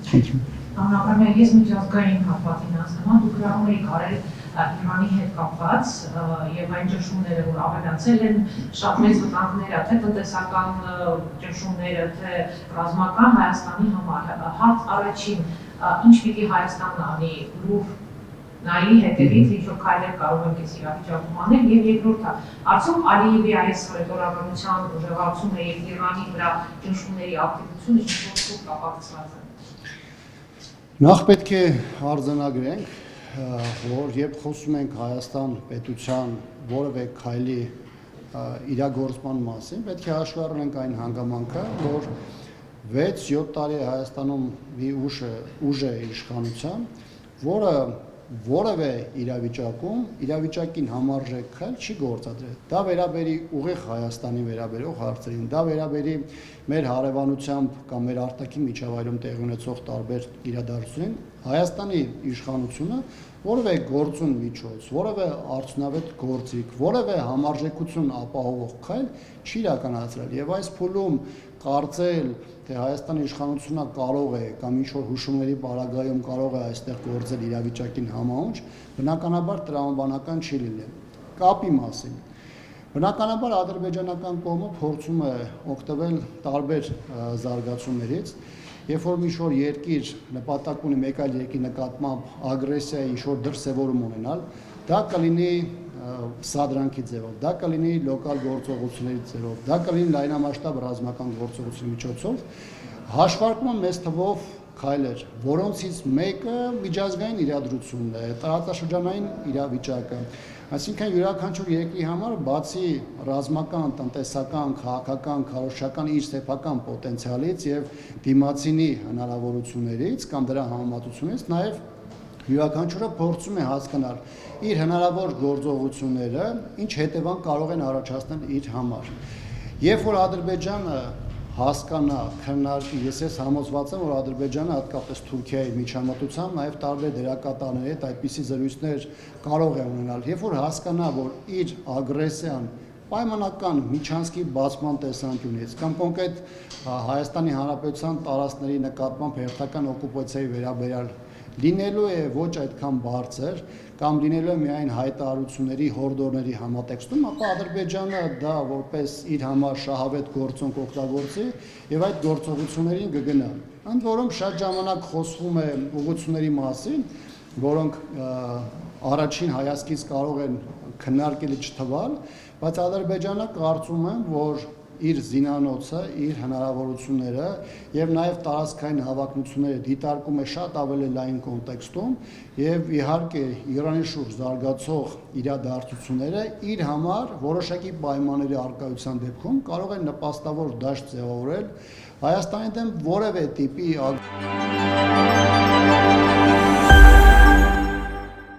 Անհապարակորեն ես միջազգային հատվածին հասկանում, դուք հրահում եք արել Իրանի հետ կապված եւ այն ճնշումները, որ ավելացել են, շատ մեծ վտանգներ է, թե տնտեսական ճնշումները, թե ռազմական Հայաստանի համար։ Հարց առաջին, ինչ պիտի Հայաստանն անի, լուր նայի հետևից ինչ-որ քայլեր կարող ենք այս իրավիճակում անել, եւ երկրորդը, արդյոք Ալիևի այս ռետորաբանության ուժեղացումը եւ Իրանի վրա ճնշումների ակտիվությունը ինչ-որ կապակցված է։ Նախ պետք է արձանագրենք, որ երբ խոսում ենք Հայաստան պետության որևէ քայլի իրագործման մասին, պետք է հաշվի առնենք այն հանգամանքը, որ 6-7 տարի Հայաստանում մի ուժ է իշխանության, որը որևէ իրավիճակին համարժեք քայլ չի գործադրել։ Դա վերաբերի ուղիղ Հայաստանի վերաբերող հարցերին, դա վերաբերի մեր հարևանությամբ կամ մեր արտաքին միջավայրում տեղի ունեցող տարբեր իրադարձություններին, Հայաստանի իշխանությունը որևէ գործուն միջոց, որևէ արդյունավետ գործիք, որևէ համարժեքություն ապահովող քայլ չի իրականացրել եւ այս փուլում կարծել, թե Հայաստանի իշխանությունը կարող է կամ ինչ-որ հուշումների պարագայում կարող է այստեղ գործել իրավիճակին համահունչ, բնականաբար տրամաբանական չի լինել։ Կապի մասին։ Բնականաբար ադրբեջանական կողմը փորձում է օգտվել տարբեր զարգացումներից, երբ որ ինչ-որ երկիր նպատակ ունի մեկ այլ երկրի նկատմամբ ագրեսիայի ինչ-որ դրսևորում ունենալ, դա կլինի սադրանքի ձևով, դա կլինի լոկալ գործողությունների ձևով, դա կլինի լայնամասշտաբ ռազմական գործողությունների միջոցով, հաշվարկվում մեծ թվով քայլեր, որոնցից մեկը միջազգային իրադրությունն է, տարածաշրջանային իրավիճակը, այսինքն յուրաքանչյուր երկրի համար բացի ռազմական, տնտեսական, քաղաքական, քարոզչական իր սեփական պոտենցիալից եւ դիմացինի հնարավորություններից կամ դրա համեմատությունից, նաեւ յուրաքանչյուրը փորձում է հասկանալ իր հնարավոր գործողությունները, ինչ հետևանք կարող են առաջացնել իր համար։ Երբ որ Ադրբեջանը հասկանա, քննարկի, ես համոզված եմ, որ Ադրբեջանը հատկապես Թուրքիայի միջամտությամբ նաև տարբեր դերակատարների հետ այդպիսի զրույցներ կարող է ունենալ, երբ որ հասկանա, որ իր ագրեսիան պայմանական միջանցքի բացման տեսանկյունից կամ կոնկրետ Հայաստանի Հանրապետության տարածքների նկատմամբ հերթական օկուպացիայի վերաբերյալ լինելու է ոչ այդքան բարձր կամ լինելու է միայն հայտարարությունների, հորդորների համատեքստում, ապա Ադրբեջանը դա որպես իր համար շահավետ գործոնք օգտագործի եւ այդ գործողություններին կգնա։ Ընդ որում շատ ժամանակ խոսվում է ուղղությունների մասին, որոնք առաջին հայացքից կարող են քննարկելի չթվալ, բայց Ադրբեջանը կարծում է, որ իր զինանոցը, իր հնարավորությունները եւ նաեւ տարածքային հավակնությունները դիտարկում է շատ ավելի լայն կոնտեքստում եւ իհարկե Իրանի շուրջ զարգացող իրադարձությունները իր համար որոշակի պայմանների արկայության դեպքում կարող են նպաստավոր դաշտ ձևավորել Հայաստանի դեմ որևէ տիպի